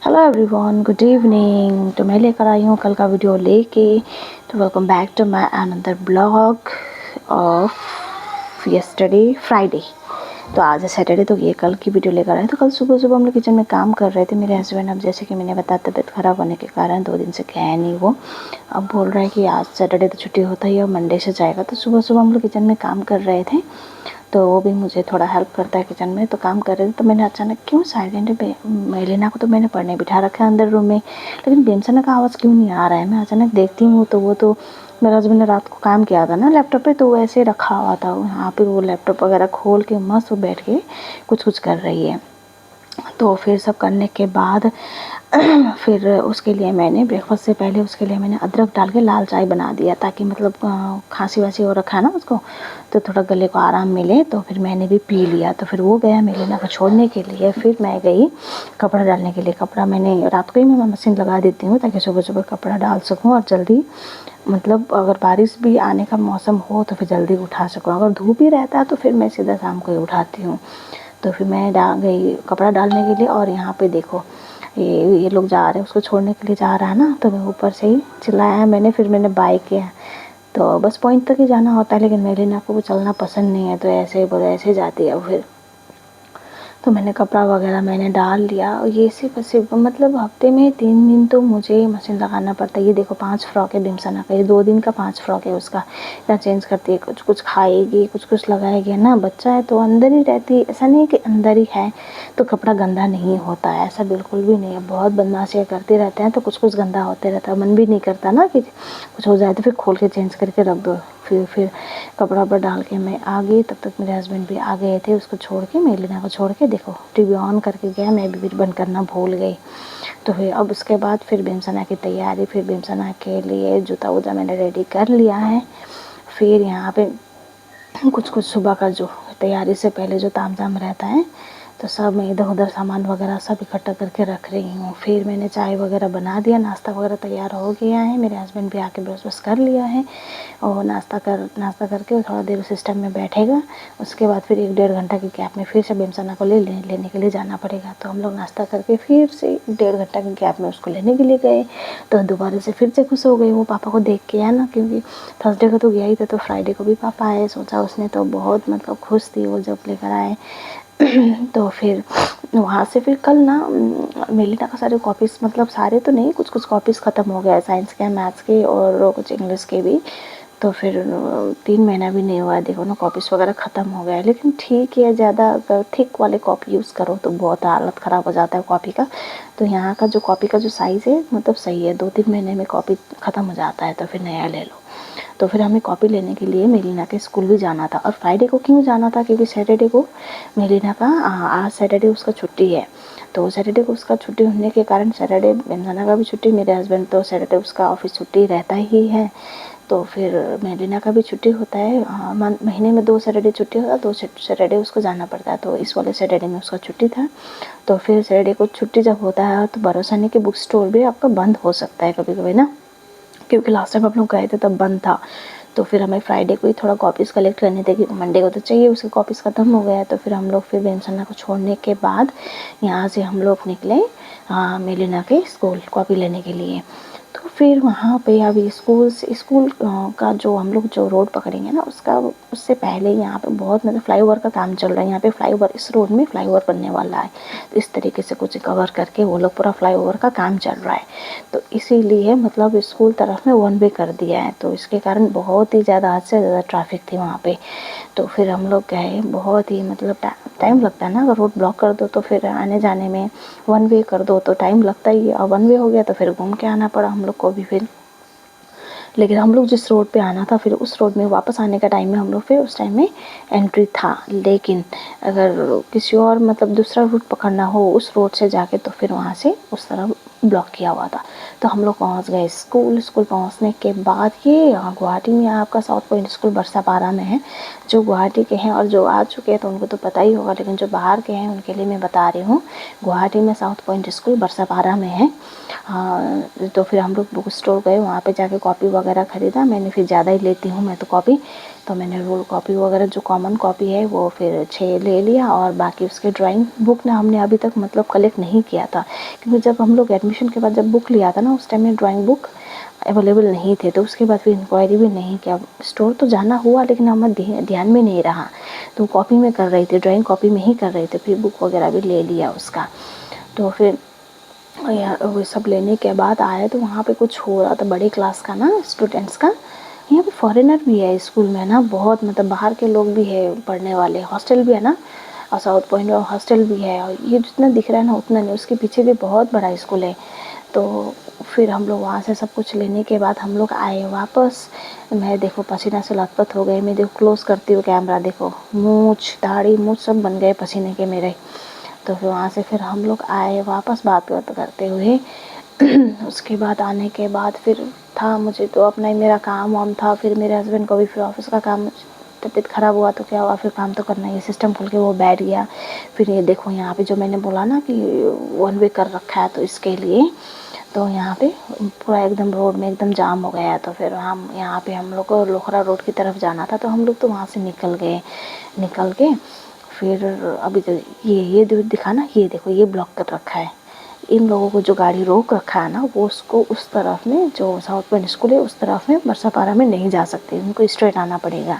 Hello everyone, good evening. तो मैं लेकर आई हूँ कल का वीडियो लेके। तो welcome back to my another blog of yesterday Friday. तो आज है सैटरडे, तो ये कल की वीडियो लेकर आए। तो कल सुबह सुबह हम लोग किचन में काम कर रहे थे। मेरे हस्बैंड, अब जैसे कि मैंने बताया, तबीयत ख़राब होने के कारण 2 दिन से गया नहीं वो। अब बोल रहा है कि आज सैटरडे तो छुट्टी होता ही है और मंडे से जाएगा। तो सुबह सुबह हम लोग किचन में काम कर रहे थे, तो वो भी मुझे थोड़ा हेल्प करता है किचन में। तो काम कर रहे थे तो मैंने अचानक क्यों साइलेंट मेलिना को तो मैंने पढ़ने बिठा रखा है अंदर रूम में, लेकिन बेमसना का आवाज़ क्यों नहीं आ रहा है। मैं अचानक देखती हूँ तो वो तो मेरे हस्बैंड ने रात को काम किया था ना लैपटॉप पे, तो वो ऐसे रखा हुआ था वहाँ पे। वो लैपटॉप वगैरह खोल के मस्त वो बैठ के कुछ कर रही है। तो फिर सब करने के बाद फिर उसके लिए मैंने ब्रेकफास्ट से पहले उसके लिए मैंने अदरक डाल के लाल चाय बना दिया, ताकि मतलब खांसी वासी हो रखा है ना उसको, तो थोड़ा गले को आराम मिले। तो फिर मैंने भी पी लिया। तो फिर वो गया मेलिना को छोड़ने के लिए, फिर मैं गई कपड़ा डालने के लिए। कपड़ा मैंने रात को ही मैं मशीन लगा देती हूँ ताकि सुबह सुबह कपड़ा डाल सकूँ और जल्दी, मतलब अगर बारिश भी आने का मौसम हो तो फिर जल्दी उठा सकूँ। अगर धूप ही रहता है तो फिर मैं सीधा शाम को ही उठाती हूँ। तो फिर मैं गई कपड़ा डालने के लिए, और यहाँ पे देखो ये लोग जा रहे हैं, उसको छोड़ने के लिए जा रहा है ना। तो मैं ऊपर से ही चिल्लाया मैंने, फिर मैंने बाय किया। तो बस पॉइंट तक ही जाना होता है, लेकिन मेरे ना को चलना पसंद नहीं है, तो ऐसे ही बोले ऐसे जाती है फिर। तो मैंने कपड़ा वगैरह मैंने डाल लिया। और ये सिर्फ मतलब हफ्ते में 3 दिन तो मुझे मशीन लगाना पड़ता है। ये देखो 5 फ्रॉक है बिमसना का, ये 2 दिन का 5 फ्रॉक है उसका। या चेंज करती है, कुछ कुछ खाएगी, कुछ कुछ लगाएगी ना। बच्चा है तो अंदर ही रहती है, ऐसा नहीं कि अंदर ही है तो कपड़ा गंदा नहीं होता है, ऐसा बिल्कुल भी नहीं है। बहुत बदमाशियाँ करते रहते हैं तो कुछ कुछ गंदा होते रहता है। मन भी नहीं करता ना कि कुछ हो जाए तो फिर खोल के चेंज करके रख दो। फिर कपड़ा पर डाल के मैं आ गई। तब तक मेरे हस्बैंड भी आ गए थे, उसको छोड़ के, मेलिना को छोड़ के। देखो टीवी ऑन करके गया, मैं भी बंद करना भूल गई। तो फिर अब उसके बाद फिर बेमसना की तैयारी, फिर बेमसना के लिए जूता वूता मैंने रेडी कर लिया है। फिर यहाँ पे कुछ कुछ सुबह का जो तैयारी से पहले जो ताम झाम रहता है, तो सब मैं इधर उधर सामान वगैरह सब इकट्ठा करके रख रही हूँ। फिर मैंने चाय वगैरह बना दिया, नाश्ता वगैरह तैयार हो गया है। मेरे हस्बैंड भी आके ब्रश व्रश कर लिया है, और नाश्ता करके थोड़ा देर सिस्टम में बैठेगा। उसके बाद फिर 1-1.5 घंटा के गैप में फिर से बेमसना को लेने के लिए जाना पड़ेगा। तो हम लोग नाश्ता करके फिर से 1-1.5 घंटा के गैप में उसको लेने के लिए गए। तो दोबारा से फिर से खुश हो गई वो पापा को देख के, है ना, क्योंकि थर्सडे को तो गया ही था, तो फ्राइडे को भी पापा आए। सोचा उसने, तो बहुत मतलब खुश थी वो जब लेकर आए। तो फिर वहाँ से फिर कल ना मेलिना का सारे कॉपीज़, मतलब सारे तो नहीं, कुछ कुछ कॉपीज़ ख़त्म हो गया, साइंस के, मैथ्स के और कुछ इंग्लिश के भी। तो फिर 3 महीना भी नहीं हुआ है, देखो ना कॉपीज़ वगैरह ख़त्म हो गया है। लेकिन ठीक है, ज़्यादा अगर थिक वाले कॉपी यूज़ करो तो बहुत हालत ख़राब हो जाता है कॉपी का। तो यहाँ का जो कॉपी का जो साइज़ है मतलब सही है, 2-3 महीने में कॉपी ख़त्म हो जाता है, तो फिर नया ले लो। तो फिर हमें कॉपी लेने के लिए मेलिना के स्कूल भी जाना था। और फ्राइडे को क्यों जाना था, क्योंकि सैटरडे को मेलिना का आज सैटरडे उसका छुट्टी है। तो सैटरडे को उसका छुट्टी होने के कारण सैटरडे बेमसना का भी छुट्टी, मेरे हस्बैंड तो सैटरडे उसका ऑफिस छुट्टी रहता ही है। तो फिर मेलिना का भी छुट्टी होता है, महीने में 2 सैटरडे छुट्टी होता है, 2 सैटरडे उसको जाना पड़ता है। तो इस वाले सैटरडे में उसका छुट्टी था। तो फिर सैटरडे को छुट्टी जब होता है तो भरोसा नहीं कि बुक स्टोर भी आपका बंद हो सकता है कभी कभी ना, क्योंकि लास्ट टाइम आप लोग गए थे तब बंद था। तो फिर हमें फ्राइडे को ही थोड़ा कॉपीज़ कलेक्ट करने थे, क्योंकि मंडे को तो चाहिए, उसकी कॉपीज़ ख़त्म हो गया है। तो फिर हम लोग फिर बेमसना को छोड़ने के बाद यहाँ से हम लोग निकले मेलिना के स्कूल कॉपी लेने के लिए। तो फिर वहाँ पे अभी स्कूल का जो हम लोग जो रोड पकड़ेंगे ना, उससे पहले यहाँ पे बहुत मतलब फ्लाईओवर का काम चल रहा है। यहाँ पे फ्लाईओवर, इस रोड में फ्लाईओवर बनने वाला है। तो इस तरीके से कुछ कवर करके वो लोग पूरा फ्लाईओवर का काम चल रहा है। तो इसीलिए मतलब स्कूल तरफ में 1 वे कर दिया है, तो इसके कारण बहुत ही ज़्यादा, हद से ज़्यादा ट्रैफिक थी वहाँ पे। तो फिर हम लोग गए, बहुत ही मतलब टाइम लगता है ना, अगर रोड ब्लॉक कर दो तो फिर आने जाने में, 1 वे कर दो तो टाइम लगता ही है। और 1 वे हो गया तो फिर घूम के आना पड़ा हम लोग को भी फिर। लेकिन हम लोग जिस रोड पे आना था, फिर उस रोड में वापस आने का टाइम में हम लोग फिर उस टाइम में एंट्री था। लेकिन अगर किसी और मतलब दूसरा रूट पकड़ना हो उस रोड से जाके, तो फिर वहाँ से उस तरफ ब्लॉक किया हुआ था। तो हम लोग पहुँच गए स्कूल पहुँचने के बाद ये गुवाहाटी में आपका साउथ पॉइंट स्कूल बरसापारा में है। जो गुवाहाटी के हैं और जो आ चुके हैं तो उनको तो पता ही होगा, लेकिन जो बाहर के हैं उनके लिए मैं बता रही हूँ। गुवाहाटी में साउथ पॉइंट स्कूल बरसापारा में है। हाँ, तो फिर हम लोग बुक स्टोर गए, वहाँ पे जाके कॉपी वगैरह ख़रीदा। मैंने फिर ज़्यादा ही लेती हूँ मैं तो कॉपी, तो मैंने रूल कॉपी वगैरह जो कॉमन कॉपी है वो फिर 6 ले लिया। और बाकी उसके ड्राइंग बुक ना हमने अभी तक मतलब कलेक्ट नहीं किया था, क्योंकि जब हम लोग एडमिशन के बाद जब बुक लिया था ना, उस टाइम में ड्राइंग बुक अवेलेबल नहीं थे। तो उसके बाद फिर इंक्वायरी भी नहीं किया। स्टोर तो जाना हुआ लेकिन हमें ध्यान में नहीं रहा, तो कॉपी में कर रही थी, ड्राइंग कॉपी में ही कर रही थी। फिर बुक वगैरह भी ले लिया उसका। तो फिर वो सब लेने के बाद आए तो वहाँ पे कुछ हो रहा था बड़ी क्लास का ना, स्टूडेंट्स का। यहाँ पे फॉरेनर भी है स्कूल में ना, बहुत मतलब बाहर के लोग भी है पढ़ने वाले। हॉस्टल भी है ना, और साउथ पॉइंट में हॉस्टल भी है। और ये जितना दिख रहा है ना उतना नहीं, उसके पीछे भी बहुत बड़ा स्कूल है। तो फिर हम लोग वहाँ से सब कुछ लेने के बाद हम लोग आए वापस। मैं देखो पसीना से लथपथ हो गई। मैं देखो क्लोज़ करती हूँ कैमरा, देखो मूँछ दाढ़ी मूँछ सब बन गए पसीने के मेरे। तो फिर वहाँ से फिर हम लोग आए वापस बात करते हुए। उसके बाद आने के बाद फिर था मुझे तो अपना ही मेरा काम वाम था। फिर मेरे हस्बैंड को भी फिर ऑफिस का काम, तबीयत ख़राब हुआ तो क्या हुआ, फिर काम तो करना ही। सिस्टम खोल के वो बैठ गया। फिर ये देखो यहाँ पे जो मैंने बोला ना कि 1 वे कर रखा है, तो इसके लिए तो यहाँ पे पूरा एकदम रोड में एकदम जाम हो गया है। तो फिर हम यहाँ पे हम लोग को लोखरा रोड की तरफ जाना था, तो हम लोग तो वहाँ से निकल गए। निकल के फिर अभी तो ये दिखा ना, ये देखो ये ब्लॉक कर रखा है। इन लोगों को जो गाड़ी रोक रखा है ना, वो उसको उस तरफ में जो साउथ पॉइंट स्कूल है उस तरफ में बरसापारा में नहीं जा सकते, उनको स्ट्रेट आना पड़ेगा।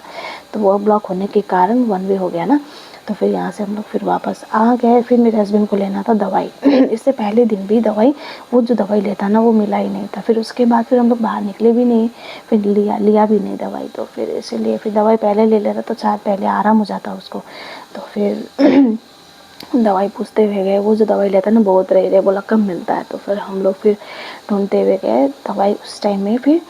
तो वो ब्लॉक होने के कारण 1 वे हो गया ना। तो फिर यहाँ से हम लोग फिर वापस आ गए। फिर मेरे हस्बैंड को लेना था दवाई। इससे पहले दिन भी दवाई, वो जो दवाई लेता ना वो मिला ही नहीं था। फिर उसके बाद फिर हम लोग बाहर निकले भी नहीं, फिर लिया भी नहीं दवाई। तो फिर इसीलिए फिर दवाई पहले ले लेता तो शायद पहले आराम हो जाता उसको। तो फिर दवाई पूछते हुए गए, वो जो दवाई लेता है ना बहुत रही है, बोला कम मिलता है। तो फिर हम लोग फिर ढूंढते हुए गए दवाई। उस टाइम में फिर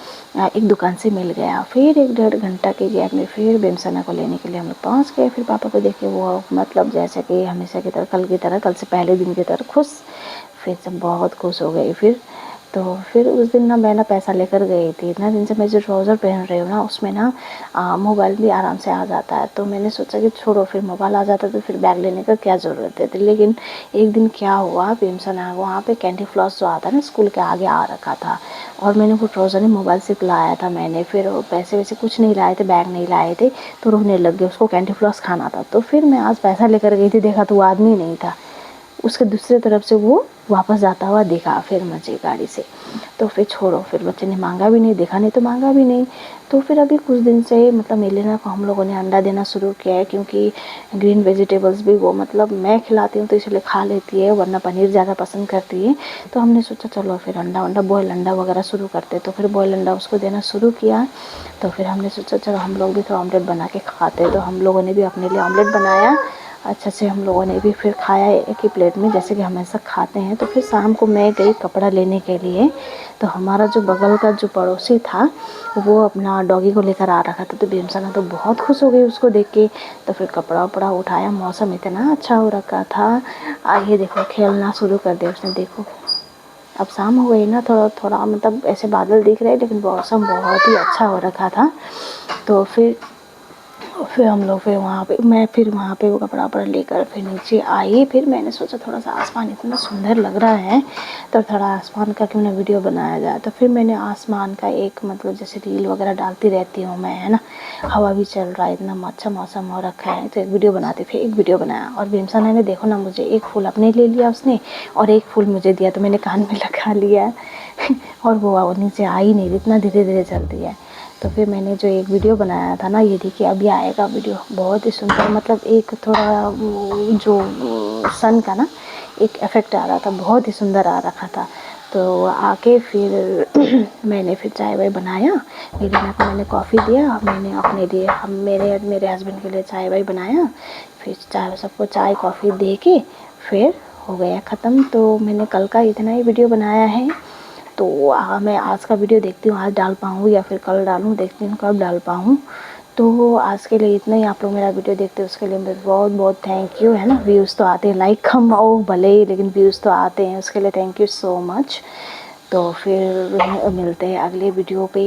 एक दुकान से मिल गया। फिर 1-1.5 घंटा के गैप में फिर बेमसना को लेने के लिए हम लोग पहुँच गए। फिर पापा को देखे वो मतलब जैसे कि हमेशा की तरह कल से पहले दिन की तरह खुश। फिर सब बहुत खुश हो गई। तो फिर उस दिन ना मैं ना पैसा लेकर गई थी। इतना दिन से मैं जो ट्राउज़र पहन रही हूँ ना उसमें ना मोबाइल भी आराम से आ जाता है। तो मैंने सोचा कि छोड़ो, फिर मोबाइल आ जाता तो फिर बैग लेने का क्या ज़रूरत है। लेकिन एक दिन क्या हुआ, बेमसना वहाँ पे कैंडी फ्लॉस जो आता है ना स्कूल के आगे आ रखा था, और मैंने वो ट्राउज़र ही मोबाइल से लाया था मैंने। फिर पैसे वैसे कुछ नहीं लाए थे, बैग नहीं लाए थे, तो रोने लग गए। उसको कैंडी फ्लॉस खाना था। तो फिर मैं आज पैसा लेकर गई थी, देखा तो वो आदमी नहीं था। उसके दूसरे तरफ से वो वापस जाता हुआ देखा फिर मुझे गाड़ी से। तो फिर छोड़ो, फिर बच्चे ने मांगा भी नहीं, देखा नहीं तो मांगा भी नहीं। तो फिर अभी कुछ दिन से मतलब मेलिना को हम लोगों ने अंडा देना शुरू किया है, क्योंकि ग्रीन वेजिटेबल्स भी वो मतलब मैं खिलाती हूँ तो इसलिए खा लेती है, वरना पनीर ज़्यादा पसंद करती है। तो हमने सोचा चलो फिर अंडा बॉयल अंडा वगैरह शुरू करते। तो फिर बॉयल अंडा उसको देना शुरू किया। तो फिर हमने सोचा चलो हम लोग भी थोड़ा ऑमलेट बना के खाते। तो हम लोगों ने भी अपने लिए ऑमलेट बनाया। अच्छा से हम लोगों ने भी फिर खाया एक ही प्लेट में, जैसे कि हमेशा खाते हैं। तो फिर शाम को मैं गई कपड़ा लेने के लिए। तो हमारा जो बगल का जो पड़ोसी था वो अपना डॉगी को लेकर आ रखा था। तो बेमसना तो बहुत खुश हो गई उसको देख के। तो फिर कपड़ा वपड़ा उठाया, मौसम इतना अच्छा हो रखा था। आइए देखो खेलना शुरू कर दिया उसने। देखो अब शाम हो गई ना, थोड़ा थोड़ा मतलब ऐसे बादल दिख रहे, लेकिन मौसम बहुत ही अच्छा हो रखा था। तो फिर हम लोग फिर वहाँ पे वहाँ पे वो कपड़ा वपड़ा लेकर फिर नीचे आई। फिर मैंने सोचा थोड़ा सा आसमान इतना सुंदर लग रहा है, तो थोड़ा आसमान का क्यों ना वीडियो बनाया जाए। तो फिर मैंने आसमान का एक मतलब जैसे रील वगैरह डालती रहती हूँ मैं, है ना, हवा भी चल रहा है, इतना अच्छा मौसम हो रखा है, तो एक वीडियो बनाती। फिर एक वीडियो बनाया और बेमसना ने देखो ना, मुझे एक फूल अपने ले लिया उसने और एक फूल मुझे दिया, तो मैंने कान में लगा लिया। और वो नीचे आई नहीं, इतना धीरे धीरे चलती है। तो फिर मैंने जो एक वीडियो बनाया था ना, ये देखिए अभी आएगा वीडियो, बहुत ही सुंदर, मतलब एक थोड़ा जो सन का ना एक इफ़ेक्ट आ रहा था, बहुत ही सुंदर आ रखा था। तो आके फिर मैंने फिर चाय वाय बनाया। मेरी माँ को मैंने कॉफ़ी दिया, मैंने अपने लिए मेरे हस्बैंड के लिए चाय वाय बनाया। फिर सबको चाय कॉफ़ी दे के फिर हो गया ख़त्म। तो मैंने कल का इतना ही वीडियो बनाया है। तो मैं आज का वीडियो देखती हूँ आज डाल पाऊँ या फिर कल डालूँ, देखती हूँ कब डाल पाऊँ। तो आज के लिए इतना ही। आप लोग मेरा वीडियो देखते हैं उसके लिए मैं बहुत बहुत थैंक यू, है ना। व्यूज़ तो आते हैं, लाइक कम हो भले ही, लेकिन व्यूज़ तो आते हैं, उसके लिए थैंक यू सो मच। तो फिर मिलते हैं अगले वीडियो पे,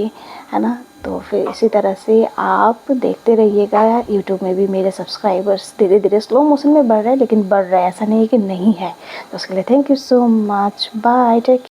है ना। तो फिर इसी तरह से आप देखते रहिएगा। यूट्यूब में भी मेरे सब्सक्राइबर्स धीरे धीरे स्लो मोशन में बढ़ रहे हैं, लेकिन बढ़ रहे हैं, ऐसा नहीं है कि नहीं है। तो उसके लिए thank you so much, bye, take